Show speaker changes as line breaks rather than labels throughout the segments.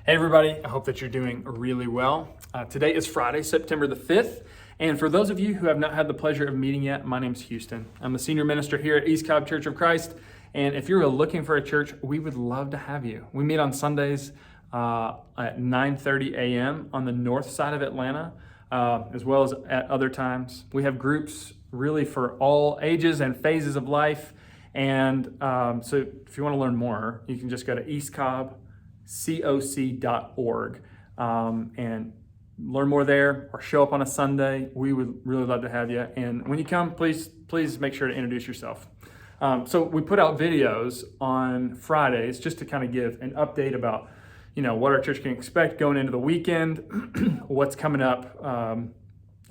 Hey everybody, I hope that you're doing really well. Today is Friday, September the 5th, and for those of you who have not had the pleasure of meeting yet, my name's Houston. I'm the senior minister here at East Cobb Church of Christ, and if you're looking for a church, we would love to have you. We meet on Sundays at 9:30 a.m. on the north side of Atlanta, as well as at other times. We have groups really for all ages and phases of life, and so if you want to learn more, you can just go to eastcobb.org and learn more there, or show up on a Sunday. We would really love to have you. And when you come, please make sure to introduce yourself. So we put out videos on Fridays just to kind of give an update about, what our church can expect going into the weekend, what's coming up,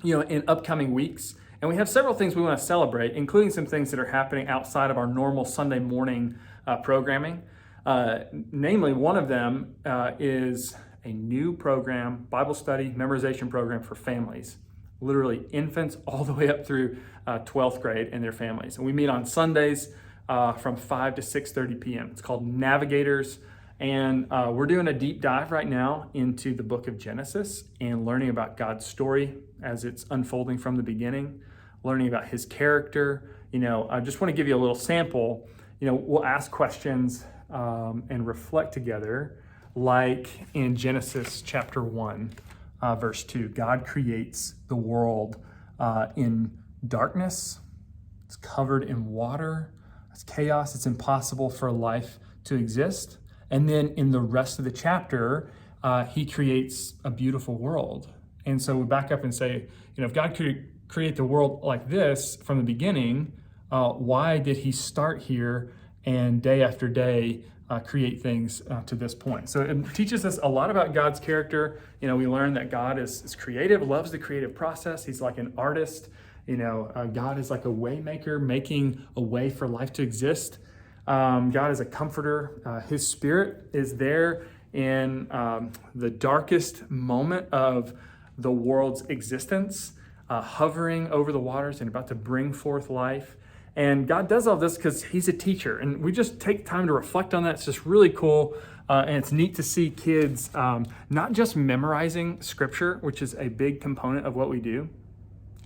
in upcoming weeks. And we have several things we want to celebrate, including some things that are happening outside of our normal Sunday morning programming. Namely, one of them is a new program, Bible study memorization program for families, literally infants all the way up through 12th grade and their families. And we meet on Sundays from 5 to 6:30 p.m. It's called Navigators. And we're doing a deep dive right now into the book of Genesis and learning about God's story as it's unfolding from the beginning, learning about his character. I just want to give you a little sample. We'll ask questions and reflect together, like in Genesis chapter 1, verse 2. God creates the world in darkness. It's covered in water. It's chaos. It's impossible for life to exist. And then in the rest of the chapter, he creates a beautiful world. And so we back up and say, if God could create the world like this from the beginning, why did he start here and day after day create things to this point? So it teaches us a lot about God's character. We learn that God is creative, loves the creative process. He's like an artist. God is like a way maker, making a way for life to exist. God is a comforter. His spirit is there in the darkest moment of the world's existence, hovering over the waters and about to bring forth life. And God does all this because he's a teacher. And we just take time to reflect on that. It's just really cool. And it's neat to see kids not just memorizing scripture, which is a big component of what we do.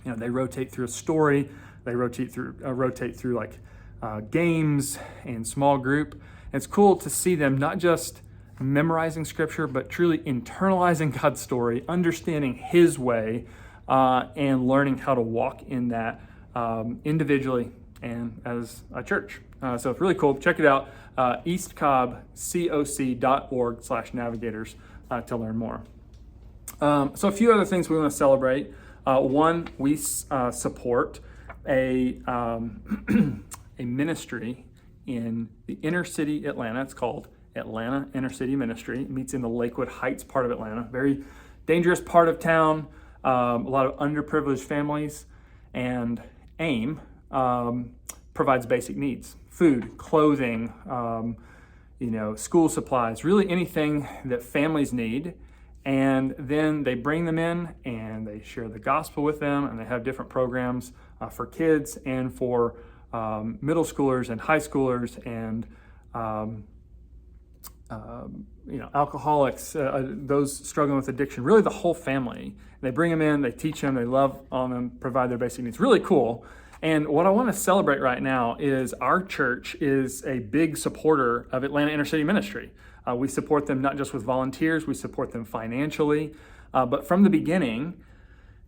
They rotate through a story. They rotate through like games and small group. And it's cool to see them not just memorizing scripture, but truly internalizing God's story, understanding his way, and learning how to walk in that individually and as a church. So it's really cool. Check it out, eastcobbcoc.org/navigators to learn more. So a few other things we want to celebrate. One, we support a ministry in the inner city Atlanta. It's called Atlanta Inner City Ministry. It meets in the Lakewood Heights part of Atlanta. Very dangerous part of town. A lot of underprivileged families. And AIM provides basic needs: food, clothing, school supplies, really anything that families need. And then they bring them in and they share the gospel with them, and they have different programs for kids and for middle schoolers and high schoolers and alcoholics, those struggling with addiction, really the whole family. They bring them in, they teach them, they love on them, provide their basic needs. Really cool. And what I want to celebrate right now is our church is a big supporter of Atlanta Inner City Ministry. We support them not just with volunteers, we support them financially. But from the beginning,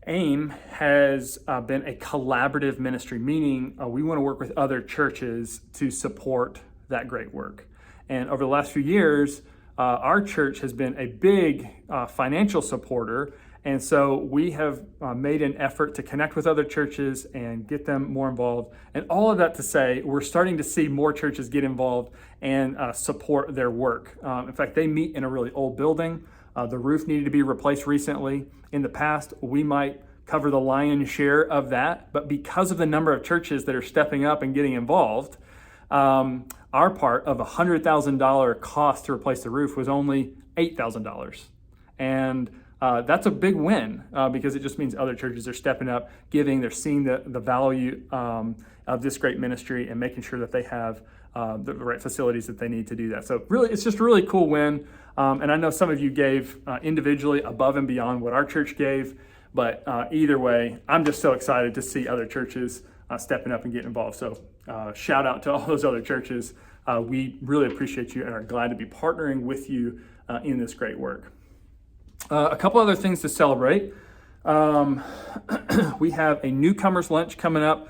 AIM has been a collaborative ministry, meaning we want to work with other churches to support that great work. And over the last few years, our church has been a big financial supporter. And so we have made an effort to connect with other churches and get them more involved. And all of that to say, we're starting to see more churches get involved and support their work. In fact, they meet in a really old building. The roof needed to be replaced recently. In the past, we might cover the lion's share of that. But because of the number of churches that are stepping up and getting involved, our part of a $100,000 cost to replace the roof was only $8,000. And that's a big win because it just means other churches are stepping up, giving, they're seeing the value of this great ministry and making sure that they have the right facilities that they need to do that. So really, it's just a really cool win. And I know some of you gave individually above and beyond what our church gave, but either way, I'm just so excited to see other churches stepping up and getting involved. So shout out to all those other churches. We really appreciate you and are glad to be partnering with you in this great work. A couple other things to celebrate. We have a newcomers lunch coming up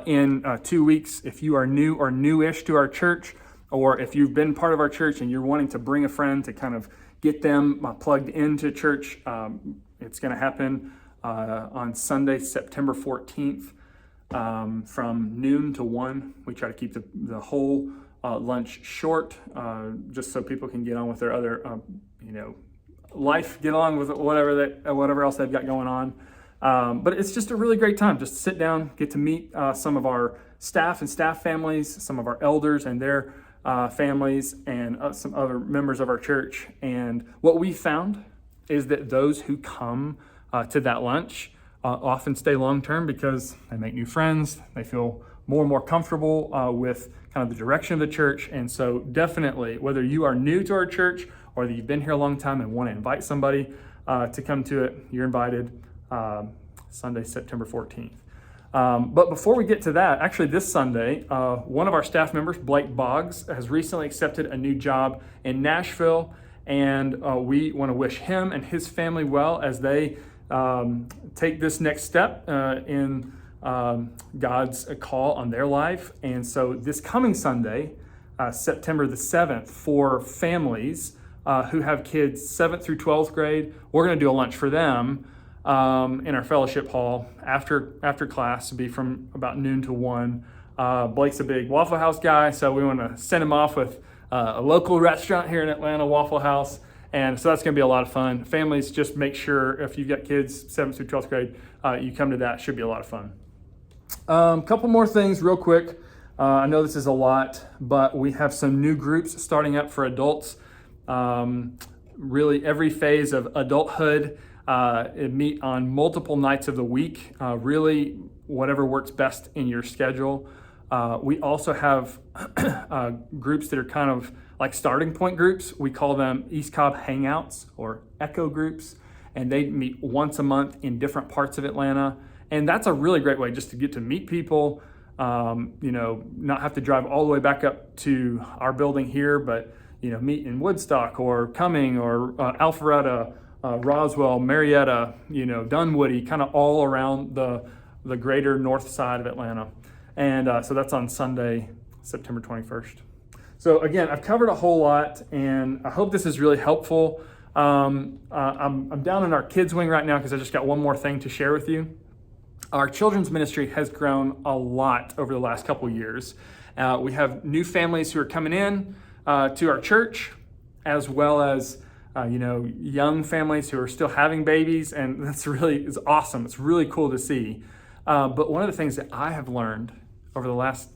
in 2 weeks. If you are new or newish to our church, or if you've been part of our church and you're wanting to bring a friend to kind of get them plugged into church, it's going to happen on Sunday, September 14th, from noon to 1. We try to keep the whole lunch short, just so people can get on with their other, life, get on with whatever else they've got going on. But it's just a really great time. Just sit down, get to meet some of our staff and staff families, some of our elders and their families, and some other members of our church. And what we found is that those who come to that lunch often stay long-term because they make new friends. They feel more and more comfortable with kind of the direction of the church. And so definitely, whether you are new to our church or that you've been here a long time and want to invite somebody to come to it, you're invited Sunday, September 14th. But before we get to that, actually this Sunday, one of our staff members, Blake Boggs, has recently accepted a new job in Nashville. And we want to wish him and his family well as they take this next step in God's call on their life. And so this coming Sunday, September the 7th, for families who have kids 7th through 12th grade, we're going to do a lunch for them in our fellowship hall after class. It'll be from about noon to 1. Blake's a big Waffle House guy, so we want to send him off with a local restaurant here in Atlanta, Waffle House. And so that's going to be a lot of fun. Families, just make sure if you've got kids 7th through 12th grade, you come to that. Should be a lot of fun. Couple more things real quick. I know this is a lot, but we have some new groups starting up for adults. Really every phase of adulthood, meet on multiple nights of the week, really whatever works best in your schedule. We also have groups that are kind of like starting point groups. We call them East Cobb Hangouts or Echo groups, and they meet once a month in different parts of Atlanta. And that's a really great way just to get to meet people, not have to drive all the way back up to our building here, but, meet in Woodstock or Cumming or Alpharetta, Roswell, Marietta, Dunwoody, kind of all around the greater north side of Atlanta. And so that's on Sunday, September 21st. So again, I've covered a whole lot, and I hope this is really helpful. I'm down in our kids wing right now because I just got one more thing to share with you. Our children's ministry has grown a lot over the last couple years. We have new families who are coming in to our church, as well as young families who are still having babies, and that's is awesome. It's really cool to see. But one of the things that I have learned over the last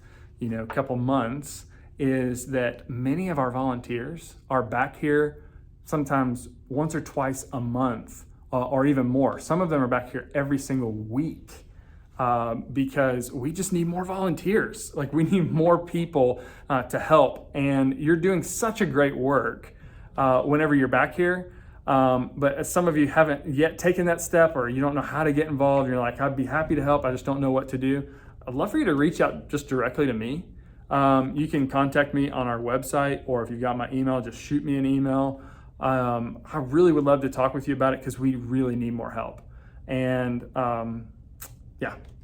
couple months is that many of our volunteers are back here sometimes once or twice a month, or even more. Some of them are back here every single week because we just need more volunteers. Like, we need more people to help, and you're doing such a great work whenever you're back here. But as some of you haven't yet taken that step, or you don't know how to get involved, you're like, I'd be happy to help, I just don't know what to do. I'd love for you to reach out just directly to me. You can contact me on our website, or if you've got my email, just shoot me an email. I really would love to talk with you about it because we really need more help. And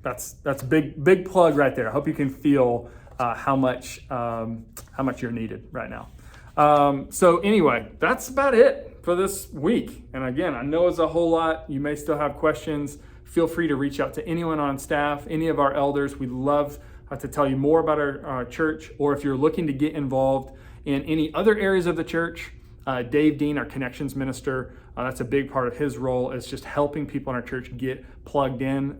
that's a big plug right there. I hope you can feel how much you're needed right now. So anyway, that's about it for this week. And again, I know it's a whole lot. You may still have questions. Feel free to reach out to anyone on staff, any of our elders. We'd love to tell you more about our church, or if you're looking to get involved in any other areas of the church, Dave Dean, our connections minister, that's a big part of his role, is just helping people in our church get plugged in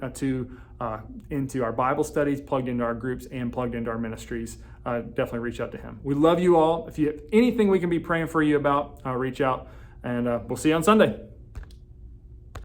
into our Bible studies, plugged into our groups, and plugged into our ministries. Definitely reach out to him. We love you all. If you have anything we can be praying for you about, reach out, and we'll see you on Sunday.